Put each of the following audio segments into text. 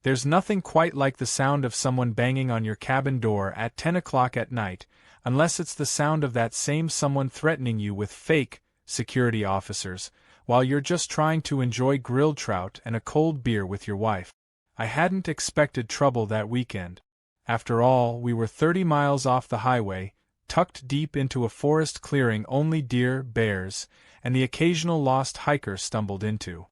There's nothing quite like the sound of someone banging on your cabin door at 10 o'clock at night, unless it's the sound of that same someone threatening you with fake security officers, while you're just trying to enjoy grilled trout and a cold beer with your wife. I hadn't expected trouble that weekend. After all, we were 30 miles off the highway, tucked deep into a forest clearing only deer, bears, and the occasional lost hiker stumbled into.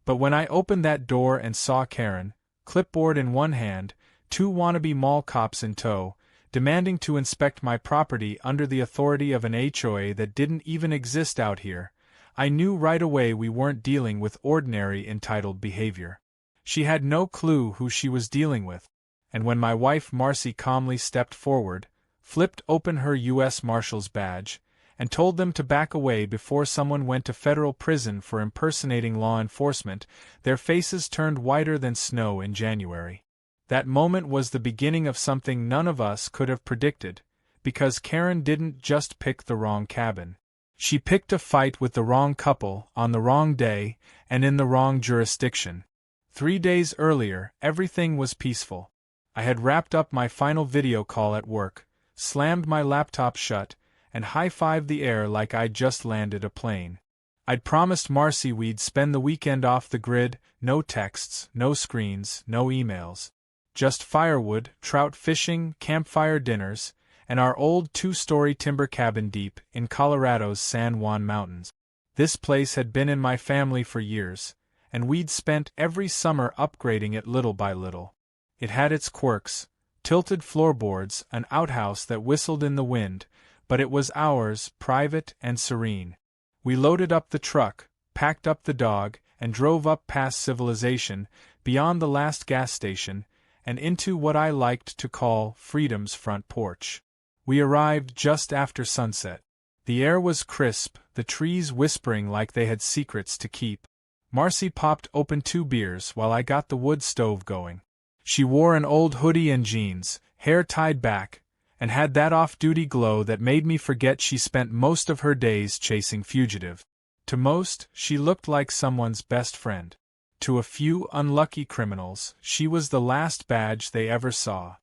But when I opened that door and saw Karen, clipboard in one hand, 2 wannabe mall cops in tow, demanding to inspect my property under the authority of an HOA that didn't even exist out here, I knew right away we weren't dealing with ordinary entitled behavior. She had no clue who she was dealing with, and when my wife Marcy calmly stepped forward, flipped open her U.S. Marshals badge, and told them to back away before someone went to federal prison for impersonating law enforcement, their faces turned whiter than snow in January. That moment was the beginning of something none of us could have predicted, because Karen didn't just pick the wrong cabin. She picked a fight with the wrong couple, on the wrong day, and in the wrong jurisdiction. 3 days earlier, everything was peaceful. I had wrapped up my final video call at work, slammed my laptop shut, and high-fived the air like I'd just landed a plane. I'd promised Marcy we'd spend the weekend off the grid, no texts, no screens, no emails. Just firewood, trout fishing, campfire dinners, and our old 2-story timber cabin deep in Colorado's San Juan Mountains. This place had been in my family for years, and we'd spent every summer upgrading it little by little. It had its quirks, tilted floorboards, an outhouse that whistled in the wind, but it was ours, private and serene. We loaded up the truck, packed up the dog, and drove up past civilization, beyond the last gas station, and into what I liked to call freedom's front porch. We arrived just after sunset. The air was crisp, the trees whispering like they had secrets to keep. Marcy popped open 2 beers while I got the wood stove going. She wore an old hoodie and jeans, hair tied back, and had that off-duty glow that made me forget she spent most of her days chasing fugitives. To most, she looked like someone's best friend. To a few unlucky criminals, she was the last badge they ever saw.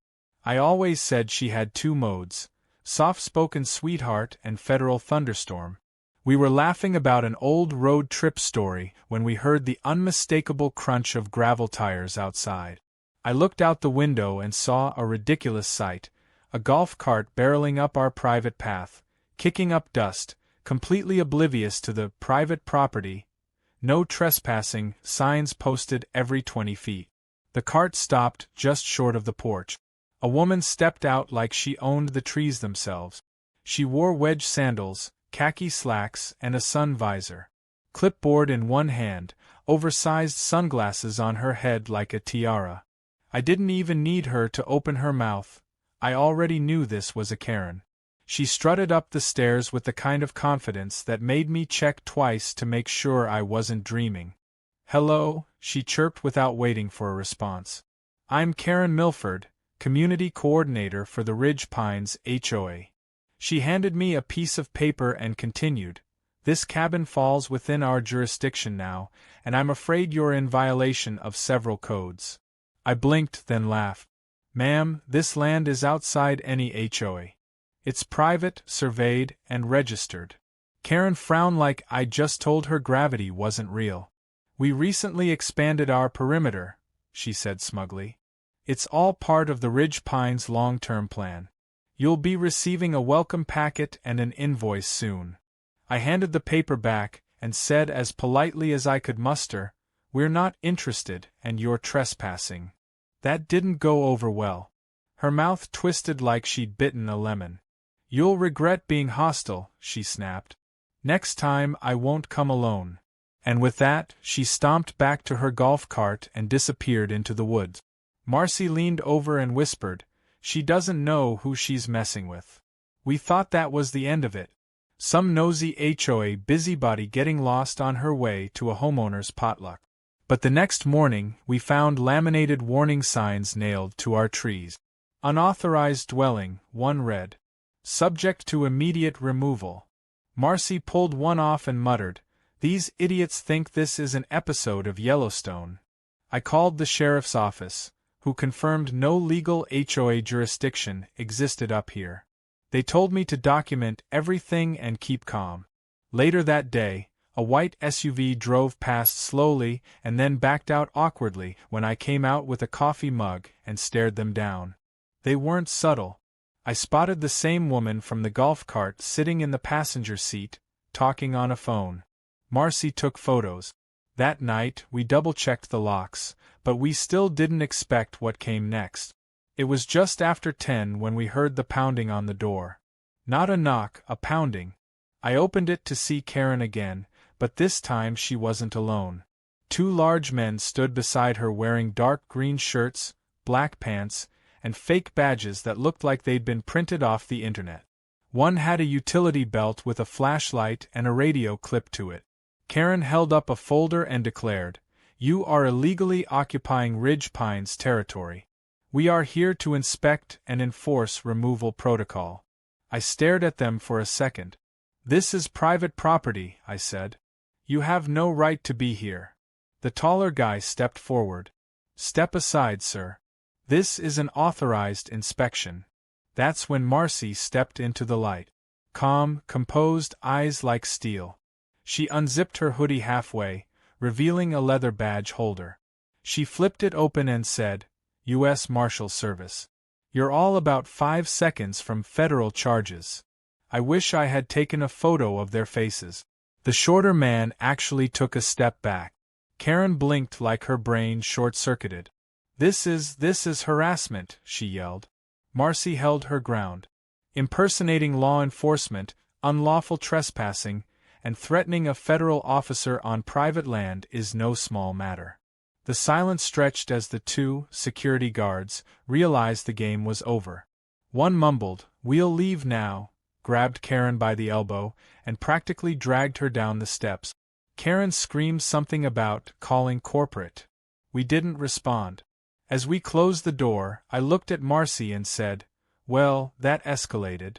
I always said she had 2 modes, soft-spoken sweetheart and federal thunderstorm. We were laughing about an old road trip story when we heard the unmistakable crunch of gravel tires outside. I looked out the window and saw a ridiculous sight, a golf cart barreling up our private path, kicking up dust, completely oblivious to the private property, no trespassing signs posted every 20 feet. The cart stopped just short of the porch. A woman stepped out like she owned the trees themselves. She wore wedge sandals, khaki slacks, and a sun visor. Clipboard in one hand, oversized sunglasses on her head like a tiara. I didn't even need her to open her mouth. I already knew this was a Karen. She strutted up the stairs with the kind of confidence that made me check twice to make sure I wasn't dreaming. "Hello," she chirped without waiting for a response. "I'm Karen Milford, Community Coordinator for the Ridge Pines HOA. She handed me a piece of paper and continued, "This cabin falls within our jurisdiction now, and I'm afraid you're in violation of several codes." I blinked, then laughed. "Ma'am, this land is outside any HOA. It's private, surveyed, and registered." Karen frowned like I'd just told her gravity wasn't real. "We recently expanded our perimeter," she said smugly. "It's all part of the Ridge Pines long-term plan. You'll be receiving a welcome packet and an invoice soon." I handed the paper back and said as politely as I could muster, "We're not interested, and you're trespassing." That didn't go over well. Her mouth twisted like she'd bitten a lemon. "You'll regret being hostile," she snapped. "Next time I won't come alone." And with that, she stomped back to her golf cart and disappeared into the woods. Marcy leaned over and whispered, "She doesn't know who she's messing with." We thought that was the end of it. Some nosy HOA busybody getting lost on her way to a homeowner's potluck. But the next morning, we found laminated warning signs nailed to our trees. "Unauthorized dwelling," one read. "Subject to immediate removal." Marcy pulled one off and muttered, "These idiots think this is an episode of Yellowstone." I called the sheriff's office, who confirmed no legal HOA jurisdiction existed up here. They told me to document everything and keep calm. Later that day, a white SUV drove past slowly and then backed out awkwardly when I came out with a coffee mug and stared them down. They weren't subtle. I spotted the same woman from the golf cart sitting in the passenger seat, talking on a phone. Marcy took photos. That night, we double-checked the locks, but we still didn't expect what came next. It was just after 10 when we heard the pounding on the door. Not a knock, a pounding. I opened it to see Karen again, but this time she wasn't alone. 2 large men stood beside her wearing dark green shirts, black pants, and fake badges that looked like they'd been printed off the internet. One had a utility belt with a flashlight and a radio clipped to it. Karen held up a folder and declared, "You are illegally occupying Ridge Pines territory. We are here to inspect and enforce removal protocol." I stared at them for a second. "This is private property," I said. "You have no right to be here." The taller guy stepped forward. "Step aside, sir. This is an authorized inspection." That's when Marcy stepped into the light. Calm, composed, eyes like steel. She unzipped her hoodie halfway, revealing a leather badge holder. She flipped it open and said, "U.S. Marshal Service. You're all about 5 seconds from federal charges." I wish I had taken a photo of their faces. The shorter man actually took a step back. Karen blinked like her brain short-circuited. This is harassment," she yelled. Marcy held her ground. "Impersonating law enforcement, unlawful trespassing, and threatening a federal officer on private land is no small matter." The silence stretched as the 2 security guards realized the game was over. One mumbled, "We'll leave now," grabbed Karen by the elbow, and practically dragged her down the steps. Karen screamed something about calling corporate. We didn't respond. As we closed the door, I looked at Marcy and said, "Well, that escalated."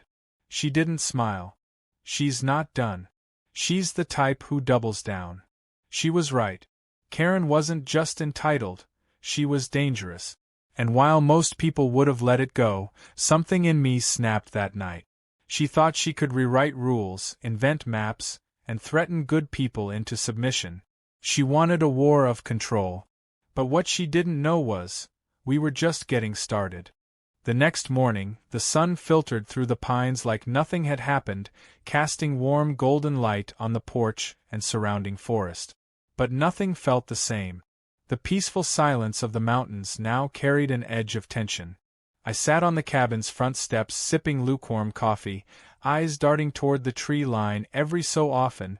She didn't smile. "She's not done. She's the type who doubles down." She was right. Karen wasn't just entitled, she was dangerous. And while most people would have let it go, something in me snapped that night. She thought she could rewrite rules, invent maps, and threaten good people into submission. She wanted a war of control. But what she didn't know was, we were just getting started. The next morning, the sun filtered through the pines like nothing had happened, casting warm golden light on the porch and surrounding forest. But nothing felt the same. The peaceful silence of the mountains now carried an edge of tension. I sat on the cabin's front steps sipping lukewarm coffee, eyes darting toward the tree line every so often,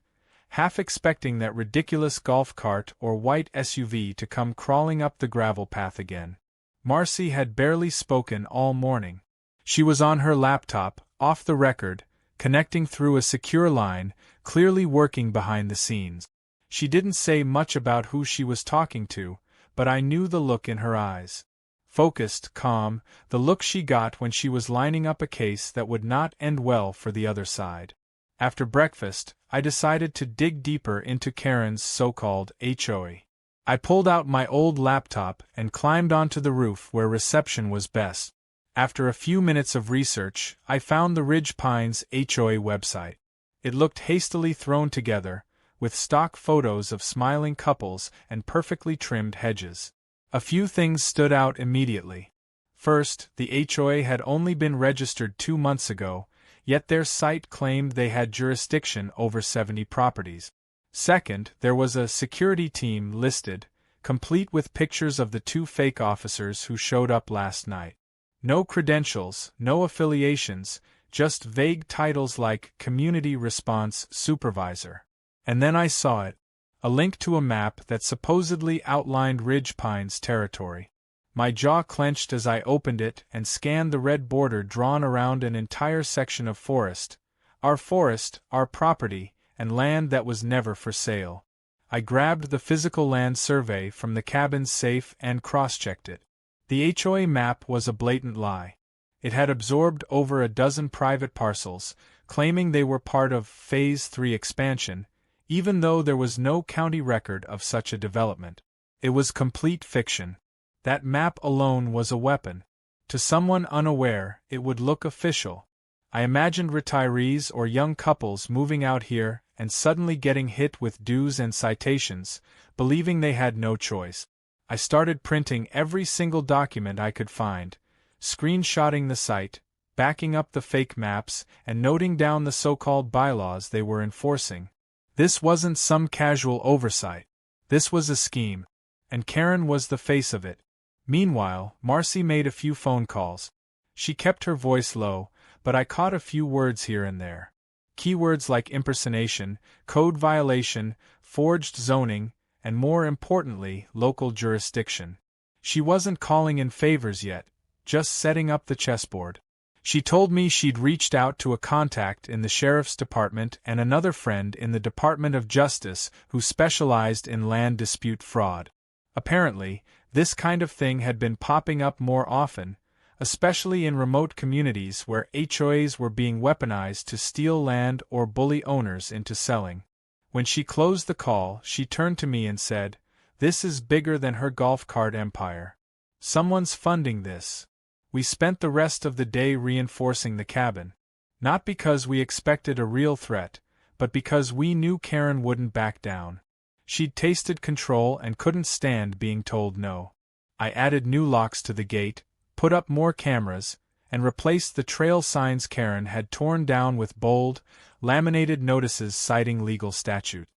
half expecting that ridiculous golf cart or white SUV to come crawling up the gravel path again. Marcy had barely spoken all morning. She was on her laptop, off the record, connecting through a secure line, clearly working behind the scenes. She didn't say much about who she was talking to, but I knew the look in her eyes. Focused, calm, the look she got when she was lining up a case that would not end well for the other side. After breakfast, I decided to dig deeper into Karen's so-called HOA. I pulled out my old laptop and climbed onto the roof where reception was best. After a few minutes of research, I found the Ridge Pines HOA website. It looked hastily thrown together, with stock photos of smiling couples and perfectly trimmed hedges. A few things stood out immediately. First, the HOA had only been registered 2 months ago, yet their site claimed they had jurisdiction over 70 properties. Second, there was a security team listed, complete with pictures of the 2 fake officers who showed up last night. No credentials, no affiliations, just vague titles like Community Response Supervisor. And then I saw it. A link to a map that supposedly outlined Ridge Pines territory. My jaw clenched as I opened it and scanned the red border drawn around an entire section of forest, our property, and land that was never for sale. I grabbed the physical land survey from the cabin's safe and cross-checked it. The HOA map was a blatant lie. It had absorbed over a dozen private parcels, claiming they were part of Phase 3 expansion, even though there was no county record of such a development. It was complete fiction. That map alone was a weapon. To someone unaware, it would look official. I imagined retirees or young couples moving out here and suddenly getting hit with dues and citations, believing they had no choice. I started printing every single document I could find, screenshotting the site, backing up the fake maps, and noting down the so-called bylaws they were enforcing. This wasn't some casual oversight. This was a scheme. And Karen was the face of it. Meanwhile, Marcy made a few phone calls. She kept her voice low, but I caught a few words here and there. Keywords like impersonation, code violation, forged zoning, and more importantly, local jurisdiction. She wasn't calling in favors yet, just setting up the chessboard. She told me she'd reached out to a contact in the sheriff's department and another friend in the Department of Justice who specialized in land dispute fraud. Apparently, this kind of thing had been popping up more often, especially in remote communities where HOAs were being weaponized to steal land or bully owners into selling. When she closed the call, she turned to me and said, "This is bigger than her golf cart empire. Someone's funding this." We spent the rest of the day reinforcing the cabin. Not because we expected a real threat, but because we knew Karen wouldn't back down. She'd tasted control and couldn't stand being told no. I added new locks to the gate, put up more cameras, and replaced the trail signs Karen had torn down with bold, laminated notices citing legal statute.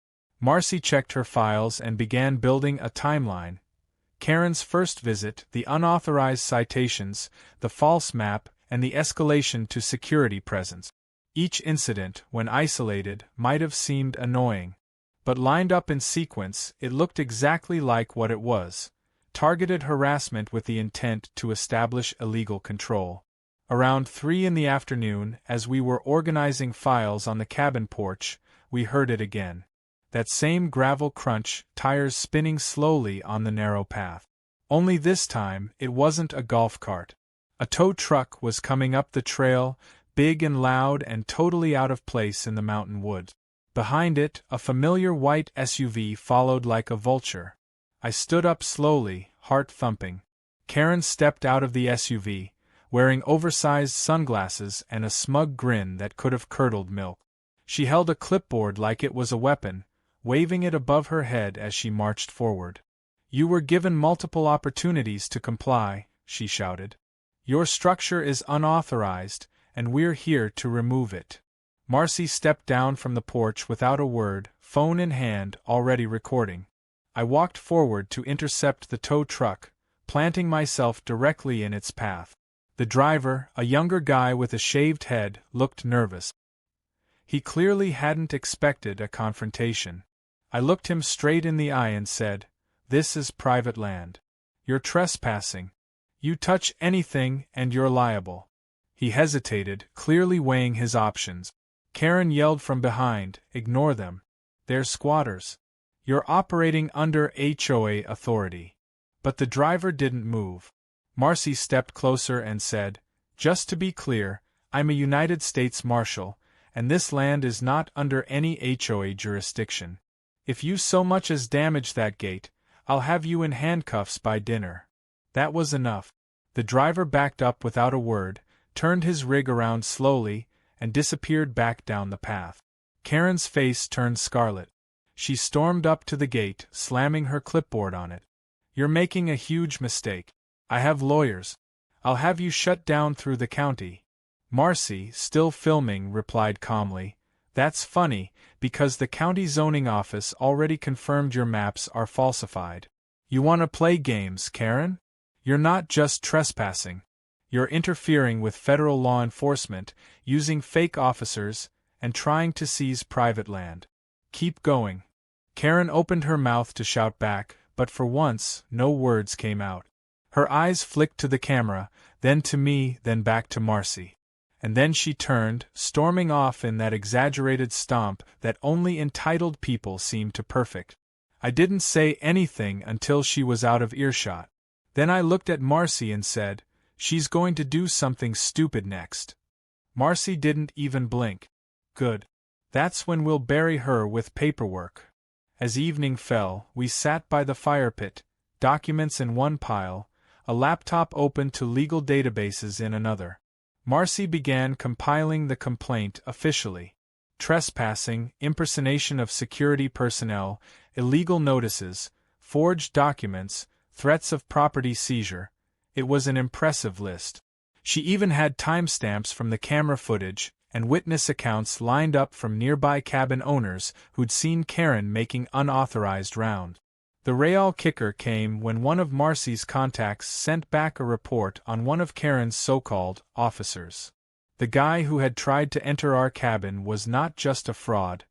Marcy checked her files and began building a timeline. Karen's first visit, the unauthorized citations, the false map, and the escalation to security presence. Each incident, when isolated, might have seemed annoying. But lined up in sequence, it looked exactly like what it was: targeted harassment with the intent to establish illegal control. Around 3 in the afternoon, as we were organizing files on the cabin porch, we heard it again. That same gravel crunch, tires spinning slowly on the narrow path. Only this time, it wasn't a golf cart. A tow truck was coming up the trail, big and loud and totally out of place in the mountain woods. Behind it, a familiar white SUV followed like a vulture. I stood up slowly, heart thumping. Karen stepped out of the SUV, wearing oversized sunglasses and a smug grin that could have curdled milk. She held a clipboard like it was a weapon, waving it above her head as she marched forward. "You were given multiple opportunities to comply," she shouted. "Your structure is unauthorized, and we're here to remove it." Marcy stepped down from the porch without a word, phone in hand, already recording. I walked forward to intercept the tow truck, planting myself directly in its path. The driver, a younger guy with a shaved head, looked nervous. He clearly hadn't expected a confrontation. I looked him straight in the eye and said, "This is private land. You're trespassing. You touch anything and you're liable." He hesitated, clearly weighing his options. Karen yelled from behind, "Ignore them. They're squatters. You're operating under HOA authority." But the driver didn't move. Marcy stepped closer and said, "Just to be clear, I'm a United States Marshal, and this land is not under any HOA jurisdiction. If you so much as damage that gate, I'll have you in handcuffs by dinner." That was enough. The driver backed up without a word, turned his rig around slowly, and disappeared back down the path. Karen's face turned scarlet. She stormed up to the gate, slamming her clipboard on it. "You're making a huge mistake. I have lawyers. I'll have you shut down through the county." Marcy, still filming, replied calmly, "That's funny, because the county zoning office already confirmed your maps are falsified. You want to play games, Karen? You're not just trespassing. You're interfering with federal law enforcement, using fake officers, and trying to seize private land. Keep going." Karen opened her mouth to shout back, but for once, no words came out. Her eyes flicked to the camera, then to me, then back to Marcy. And then she turned, storming off in that exaggerated stomp that only entitled people seem to perfect. I didn't say anything until she was out of earshot. Then I looked at Marcy and said, "She's going to do something stupid next." Marcy didn't even blink. "Good. That's when we'll bury her with paperwork." As evening fell, we sat by the fire pit, documents in one pile, a laptop open to legal databases in another. Marcy began compiling the complaint officially. Trespassing, impersonation of security personnel, illegal notices, forged documents, threats of property seizure. It was an impressive list. She even had timestamps from the camera footage and witness accounts lined up from nearby cabin owners who'd seen Karen making unauthorized rounds. The real kicker came when one of Marcy's contacts sent back a report on one of Karen's so-called officers. The guy who had tried to enter our cabin was not just a fraud.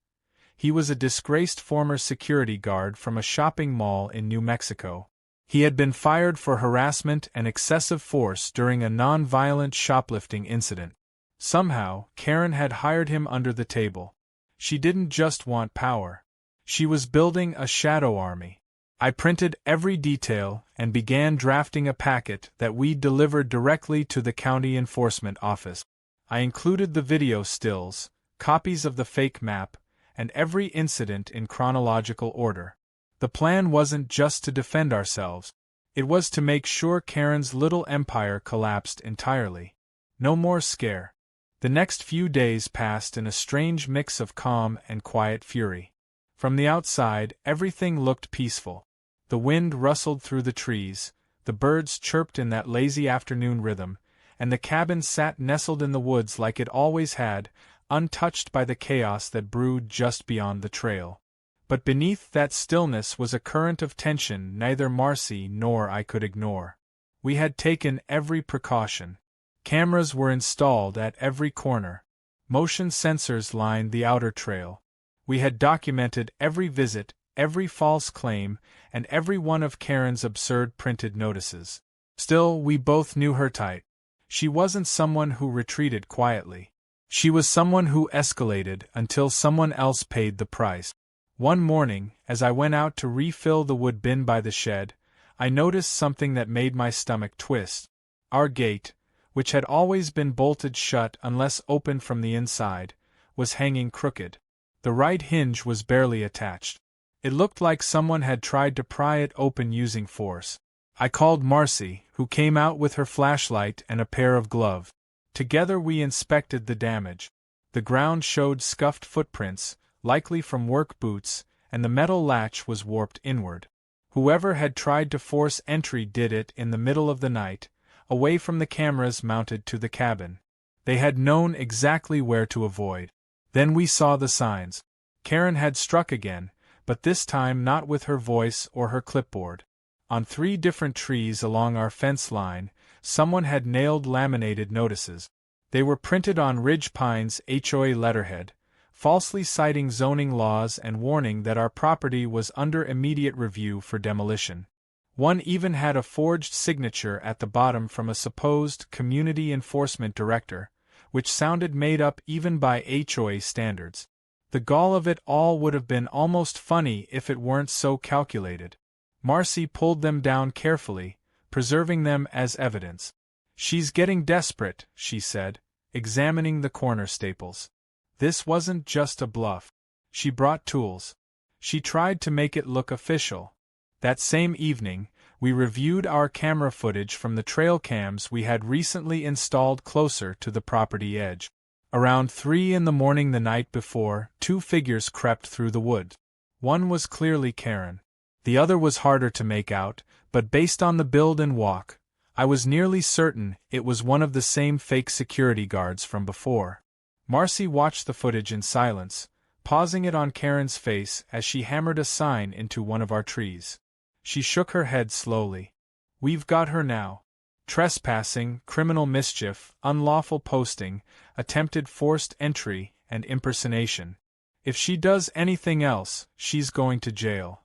He was a disgraced former security guard from a shopping mall in New Mexico. He had been fired for harassment and excessive force during a non-violent shoplifting incident. Somehow, Karen had hired him under the table. She didn't just want power. She was building a shadow army. I printed every detail and began drafting a packet that we delivered directly to the county enforcement office. I included the video stills, copies of the fake map, and every incident in chronological order. The plan wasn't just to defend ourselves. It was to make sure Karen's little empire collapsed entirely. No more scare. The next few days passed in a strange mix of calm and quiet fury. From the outside, everything looked peaceful. The wind rustled through the trees, the birds chirped in that lazy afternoon rhythm, and the cabin sat nestled in the woods like it always had, untouched by the chaos that brewed just beyond the trail. But beneath that stillness was a current of tension neither Marcy nor I could ignore. We had taken every precaution. Cameras were installed at every corner. Motion sensors lined the outer trail. We had documented every visit, every false claim, and every one of Karen's absurd printed notices. Still, we both knew her type. She wasn't someone who retreated quietly. She was someone who escalated until someone else paid the price. One morning, as I went out to refill the wood bin by the shed, I noticed something that made my stomach twist. Our gate, which had always been bolted shut unless opened from the inside, was hanging crooked. The right hinge was barely attached. It looked like someone had tried to pry it open using force. I called Marcy, who came out with her flashlight and a pair of gloves. Together we inspected the damage. The ground showed scuffed footprints, likely from work boots, and the metal latch was warped inward. Whoever had tried to force entry did it in the middle of the night, away from the cameras mounted to the cabin. They had known exactly where to avoid. Then we saw the signs. Karen had struck again, but this time not with her voice or her clipboard. On 3 different trees along our fence line, someone had nailed laminated notices. They were printed on Ridge Pine's HOA letterhead, falsely citing zoning laws and warning that our property was under immediate review for demolition. One even had a forged signature at the bottom from a supposed community enforcement director, which sounded made up even by HOA standards. The gall of it all would have been almost funny if it weren't so calculated. Marcy pulled them down carefully, preserving them as evidence. "She's getting desperate," she said, examining the corner staples. This wasn't just a bluff. She brought tools. She tried to make it look official. That same evening, we reviewed our camera footage from the trail cams we had recently installed closer to the property edge. Around 3 in the morning the night before, 2 figures crept through the wood. One was clearly Karen. The other was harder to make out, but based on the build and walk, I was nearly certain it was one of the same fake security guards from before. Marcy watched the footage in silence, pausing it on Karen's face as she hammered a sign into one of our trees. She shook her head slowly. "We've got her now. Trespassing, criminal mischief, unlawful posting, attempted forced entry, and impersonation. If she does anything else, she's going to jail."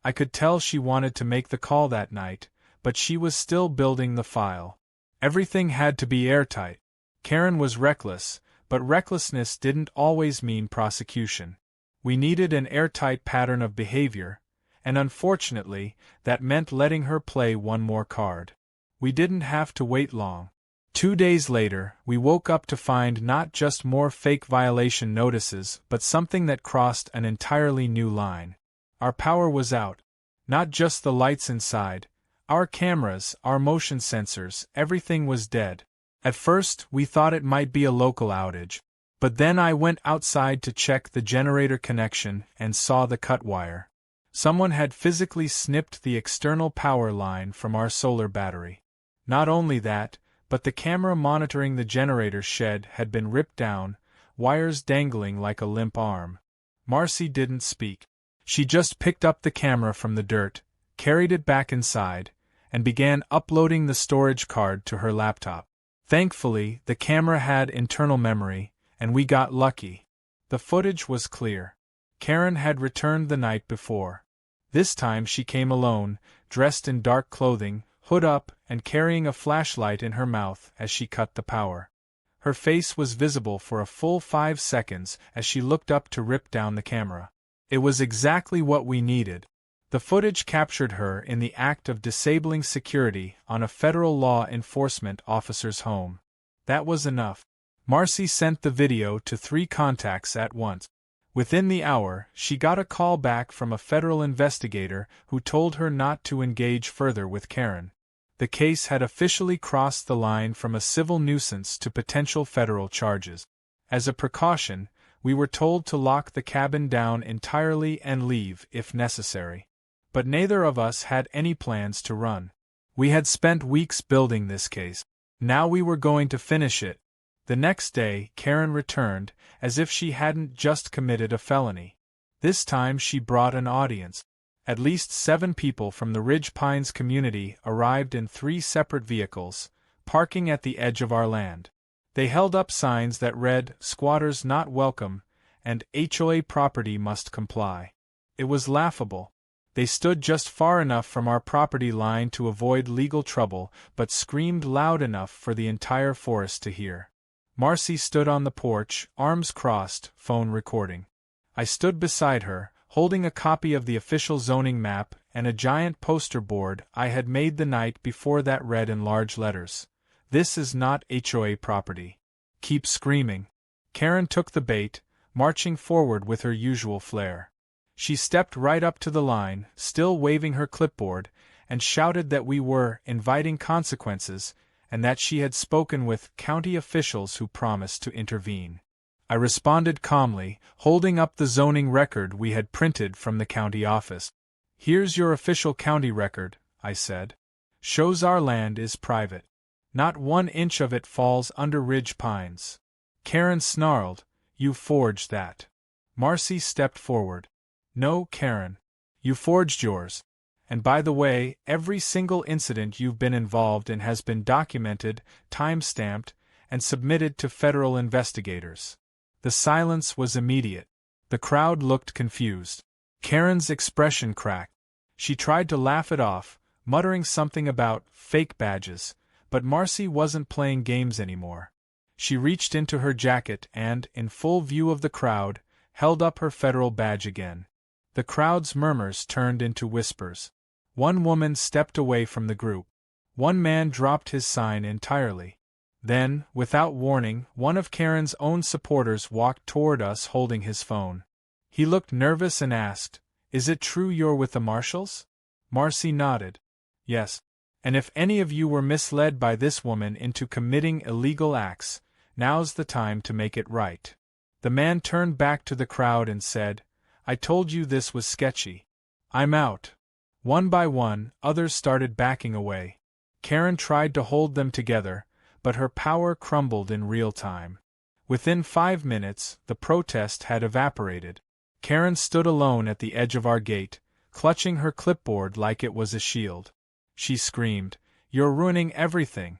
I could tell she wanted to make the call that night, but she was still building the file. Everything had to be airtight. Karen was reckless, but recklessness didn't always mean prosecution. We needed an airtight pattern of behavior, and unfortunately, that meant letting her play one more card. We didn't have to wait long. 2 days later, we woke up to find not just more fake violation notices but something that crossed an entirely new line. Our power was out. Not just the lights inside. Our cameras, our motion sensors, everything was dead. At first, we thought it might be a local outage. But then I went outside to check the generator connection and saw the cut wire. Someone had physically snipped the external power line from our solar battery. Not only that, but the camera monitoring the generator shed had been ripped down, wires dangling like a limp arm. Marcy didn't speak. She just picked up the camera from the dirt, carried it back inside, and began uploading the storage card to her laptop. Thankfully, the camera had internal memory, and we got lucky. The footage was clear. Karen had returned the night before. This time she came alone, dressed in dark clothing, hood up, and carrying a flashlight in her mouth as she cut the power. Her face was visible for a full 5 seconds as she looked up to rip down the camera. It was exactly what we needed. The footage captured her in the act of disabling security on a federal law enforcement officer's home. That was enough. Marcy sent the video to 3 contacts at once. Within the hour, she got a call back from a federal investigator who told her not to engage further with Karen. The case had officially crossed the line from a civil nuisance to potential federal charges. As a precaution, we were told to lock the cabin down entirely and leave if necessary. But neither of us had any plans to run. We had spent weeks building this case. Now we were going to finish it. The next day, Karen returned, as if she hadn't just committed a felony. This time she brought an audience. At least 7 people from the Ridge Pines community arrived in 3 separate vehicles, parking at the edge of our land. They held up signs that read, "Squatters not welcome," and "HOA property must comply." It was laughable. They stood just far enough from our property line to avoid legal trouble, but screamed loud enough for the entire forest to hear. Marcy stood on the porch, arms crossed, phone recording. I stood beside her, holding a copy of the official zoning map and a giant poster board I had made the night before that read in large letters, "This is not HOA property. Keep screaming." Karen took the bait, marching forward with her usual flair. She stepped right up to the line, still waving her clipboard, and shouted that we were inviting consequences, and that she had spoken with county officials who promised to intervene. I responded calmly, holding up the zoning record we had printed from the county office. "Here's your official county record," I said. "Shows our land is private. Not 1 inch of it falls under Ridge Pines." Karen snarled, "You forged that." Marcy stepped forward. "No, Karen. You forged yours. And by the way, every single incident you've been involved in has been documented, time-stamped, and submitted to federal investigators." The silence was immediate. The crowd looked confused. Karen's expression cracked. She tried to laugh it off, muttering something about fake badges, but Marcy wasn't playing games anymore. She reached into her jacket and, in full view of the crowd, held up her federal badge again. The crowd's murmurs turned into whispers. One woman stepped away from the group. One man dropped his sign entirely. Then, without warning, one of Karen's own supporters walked toward us holding his phone. He looked nervous and asked, "Is it true you're with the Marshals?" Marcy nodded. "Yes. And if any of you were misled by this woman into committing illegal acts, now's the time to make it right." The man turned back to the crowd and said, "I told you this was sketchy. I'm out." One by one, others started backing away. Karen tried to hold them together, but her power crumbled in real time. Within 5 minutes, the protest had evaporated. Karen stood alone at the edge of our gate, clutching her clipboard like it was a shield. She screamed, "You're ruining everything.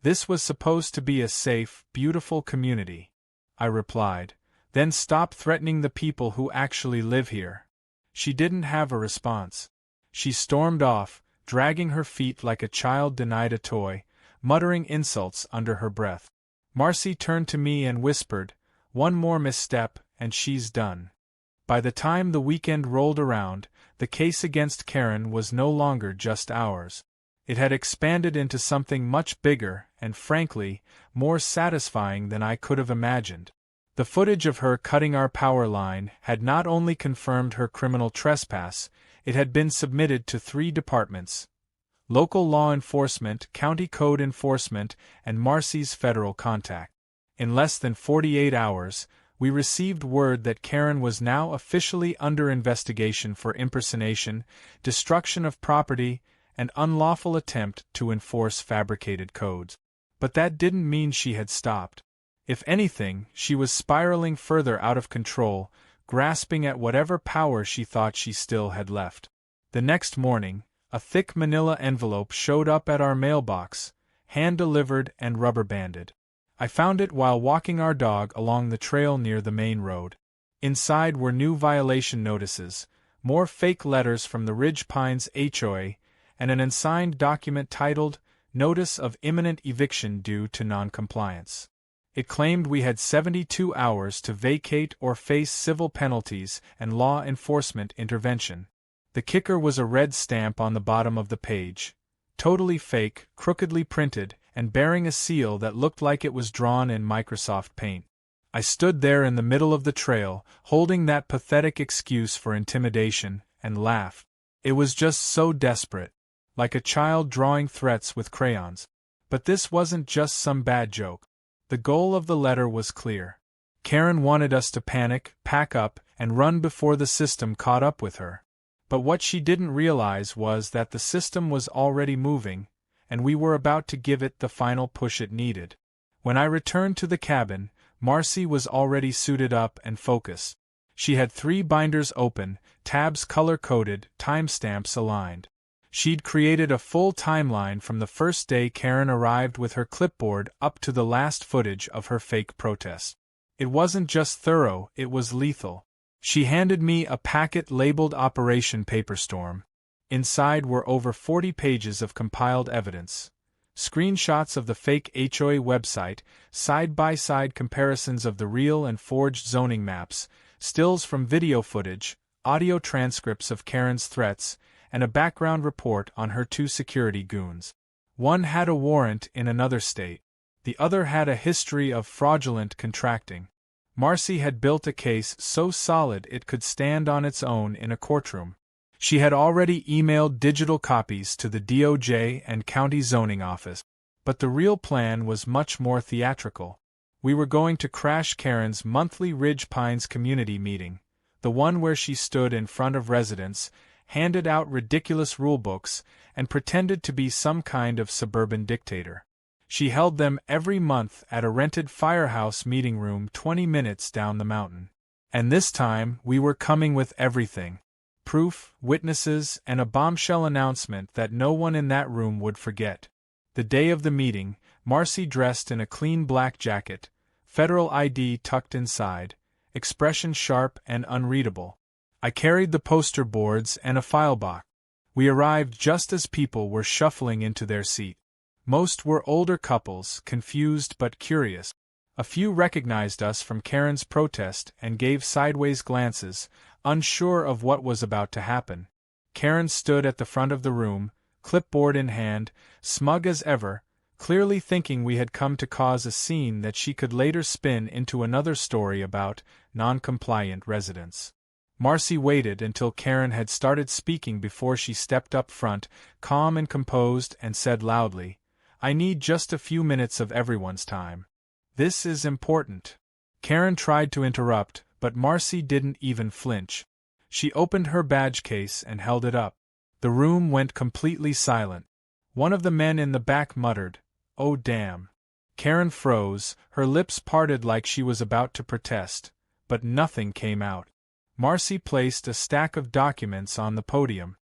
This was supposed to be a safe, beautiful community." I replied, "Then stop threatening the people who actually live here." She didn't have a response. She stormed off, dragging her feet like a child denied a toy, muttering insults under her breath. Marcy turned to me and whispered, "One more misstep, and she's done." By the time the weekend rolled around, the case against Karen was no longer just ours. It had expanded into something much bigger and, frankly, more satisfying than I could have imagined. The footage of her cutting our power line had not only confirmed her criminal trespass, it had been submitted to 3 departments: local law enforcement, county code enforcement, and Marcy's federal contact. In less than 48 hours, we received word that Karen was now officially under investigation for impersonation, destruction of property, and unlawful attempt to enforce fabricated codes. But that didn't mean she had stopped. If anything, she was spiraling further out of control, grasping at whatever power she thought she still had left. The next morning, a thick manila envelope showed up at our mailbox, hand-delivered and rubber-banded. I found it while walking our dog along the trail near the main road. Inside were new violation notices, more fake letters from the Ridge Pines HOA, and an unsigned document titled, Notice of Imminent Eviction Due to Noncompliance. It claimed we had 72 hours to vacate or face civil penalties and law enforcement intervention. The kicker was a red stamp on the bottom of the page. Totally fake, crookedly printed, and bearing a seal that looked like it was drawn in Microsoft Paint. I stood there in the middle of the trail, holding that pathetic excuse for intimidation, and laughed. It was just so desperate. Like a child drawing threats with crayons. But this wasn't just some bad joke. The goal of the letter was clear. Karen wanted us to panic, pack up, and run before the system caught up with her. But what she didn't realize was that the system was already moving, and we were about to give it the final push it needed. When I returned to the cabin, Marcy was already suited up and focused. She had 3 binders open, tabs color-coded, timestamps aligned. She'd created a full timeline from the first day Karen arrived with her clipboard up to the last footage of her fake protest. It wasn't just thorough, it was lethal. She handed me a packet labeled Operation Paperstorm. Inside were over 40 pages of compiled evidence. Screenshots of the fake HOA website, side-by-side comparisons of the real and forged zoning maps, stills from video footage, audio transcripts of Karen's threats, and a background report on her 2 security goons. One had a warrant in another state. The other had a history of fraudulent contracting. Marcy had built a case so solid it could stand on its own in a courtroom. She had already emailed digital copies to the DOJ and county zoning office. But the real plan was much more theatrical. We were going to crash Karen's monthly Ridge Pines community meeting, the one where she stood in front of residents, handed out ridiculous rulebooks, and pretended to be some kind of suburban dictator. She held them every month at a rented firehouse meeting room 20 minutes down the mountain. And this time, we were coming with everything. Proof, witnesses, and a bombshell announcement that no one in that room would forget. The day of the meeting, Marcy dressed in a clean black jacket, federal ID tucked inside, expression sharp and unreadable. I carried the poster boards and a file box. We arrived just as people were shuffling into their seat. Most were older couples, confused but curious. A few recognized us from Karen's protest and gave sideways glances, unsure of what was about to happen. Karen stood at the front of the room, clipboard in hand, smug as ever, clearly thinking we had come to cause a scene that she could later spin into another story about non-compliant residents. Marcy waited until Karen had started speaking before she stepped up front, calm and composed, and said loudly, "I need just a few minutes of everyone's time. This is important." Karen tried to interrupt, but Marcy didn't even flinch. She opened her badge case and held it up. The room went completely silent. One of the men in the back muttered, "Oh damn." Karen froze, her lips parted like she was about to protest, but nothing came out. Marcy placed a stack of documents on the podium.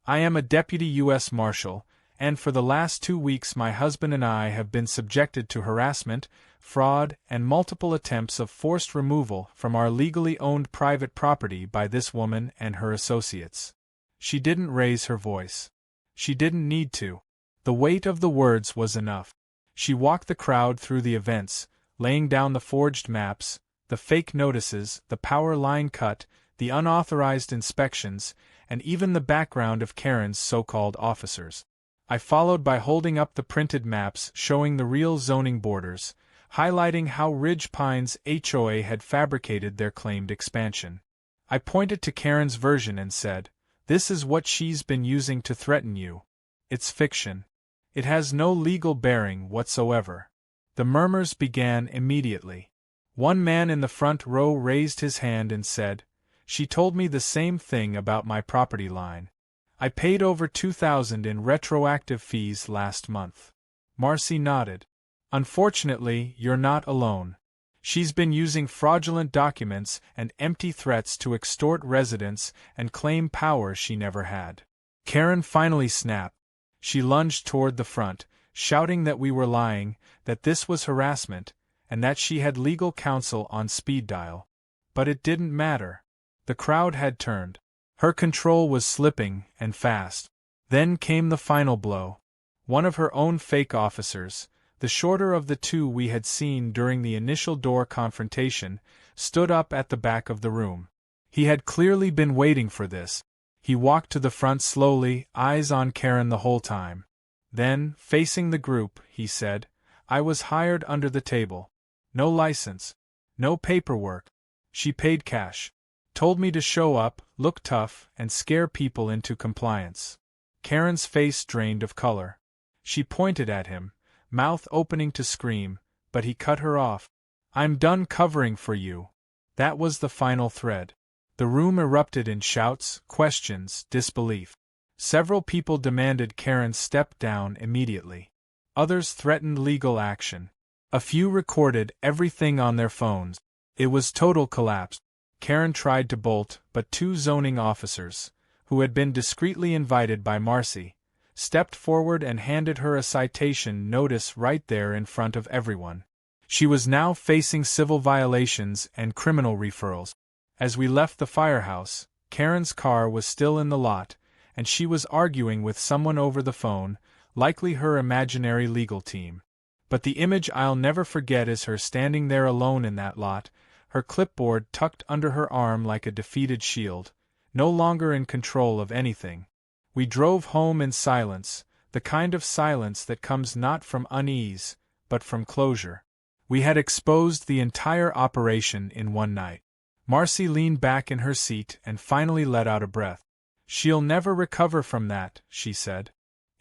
"I am a deputy U.S. Marshal, and for the last 2 weeks my husband and I have been subjected to harassment, fraud, and multiple attempts of forced removal from our legally owned private property by this woman and her associates." She didn't raise her voice. She didn't need to. The weight of the words was enough. She walked the crowd through the events, laying down the forged maps, the fake notices, the power line cut, the unauthorized inspections, and even the background of Karen's so-called officers. I followed by holding up the printed maps showing the real zoning borders, highlighting how Ridge Pines HOA had fabricated their claimed expansion. I pointed to Karen's version and said, "This is what she's been using to threaten you." It's fiction. It has no legal bearing whatsoever. The murmurs began immediately. One man in the front row raised his hand and said, "She told me the same thing about my property line. I paid over $2,000 in retroactive fees last month." Marcy nodded. "Unfortunately, you're not alone. She's been using fraudulent documents and empty threats to extort residents and claim power she never had." Karen finally snapped. She lunged toward the front, shouting that we were lying, that this was harassment, and that she had legal counsel on speed dial. But it didn't matter. The crowd had turned. Her control was slipping, and fast. Then came the final blow. One of her own fake officers, the shorter of the two we had seen during the initial door confrontation, stood up at the back of the room. He had clearly been waiting for this. He walked to the front slowly, eyes on Karen the whole time. Then, facing the group, he said, "I was hired under the table. No license. No paperwork. She paid cash. Told me to show up, look tough, and scare people into compliance." Karen's face drained of color. She pointed at him, mouth opening to scream, but he cut her off. "I'm done covering for you." That was the final thread. The room erupted in shouts, questions, disbelief. Several people demanded Karen step down immediately. Others threatened legal action. A few recorded everything on their phones. It was total collapse. Karen tried to bolt, but two zoning officers, who had been discreetly invited by Marcy, stepped forward and handed her a citation notice right there in front of everyone. She was now facing civil violations and criminal referrals. As we left the firehouse, Karen's car was still in the lot, and she was arguing with someone over the phone, likely her imaginary legal team. But the image I'll never forget is her standing there alone in that lot, her clipboard tucked under her arm like a defeated shield, no longer in control of anything. We drove home in silence, the kind of silence that comes not from unease, but from closure. We had exposed the entire operation in one night. Marcy leaned back in her seat and finally let out a breath. "She'll never recover from that," she said.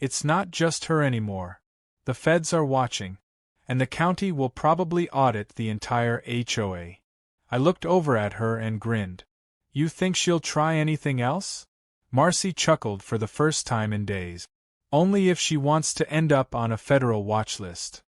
"It's not just her anymore. The feds are watching. And the county will probably audit the entire HOA." I looked over at her and grinned. "You think she'll try anything else?" Marcy chuckled for the first time in days. "Only if she wants to end up on a federal watch list."